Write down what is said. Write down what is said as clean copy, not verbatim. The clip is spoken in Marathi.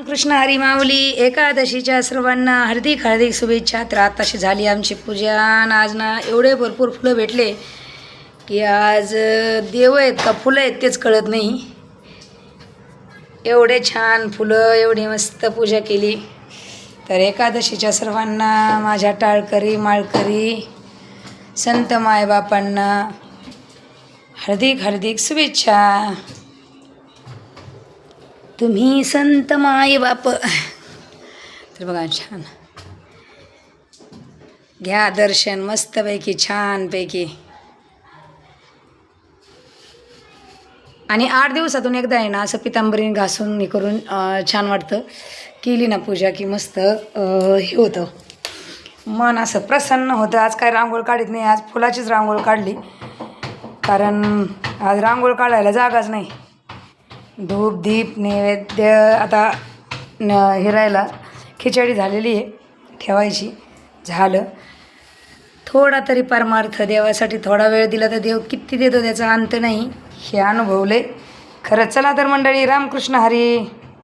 कृष्ण हरी माऊली एकादशीच्या सर्वांना हार्दिक हार्दिक शुभेच्छा. तर आताशी झाली आमची पूजा आणि आज ना एवढे भरपूर फुलं भेटले की आज देव आहेत का फुलं आहेत तेच कळत नाही. एवढे छान फुलं, एवढी मस्त पूजा केली. तर एकादशीच्या सर्वांना माझ्या टाळकरी माळकरी संत मायबापांना हार्दिक हार्दिक शुभेच्छा. तुम्ही संत माय बाप. तर बघा छान घ्या दर्शन मस्तपैकी छानपैकी. आणि 8 दिवसातून एकदा आहे ना असं पितांबरीने घासून हे करून छान वाटतं. केली ना पूजा की मस्त हे होतं, मन असं प्रसन्न होतं. आज काय रांगोळ काढत नाही, आज फुलाचीच रांगोळ काढली कारण आज रांगोळ काढायला जागाच नाही. धूप दीप नैवेद्य आता हिरायला खिचडी झालेली आहे, ठेवायची. झालं थोडा तरी परमार्थ देवासाठी थोडा वेळ दिला तर देव किती देतो त्याचा अंत नाही, हे अनुभवले खरंच. चला तर मंडळी, रामकृष्ण हरी.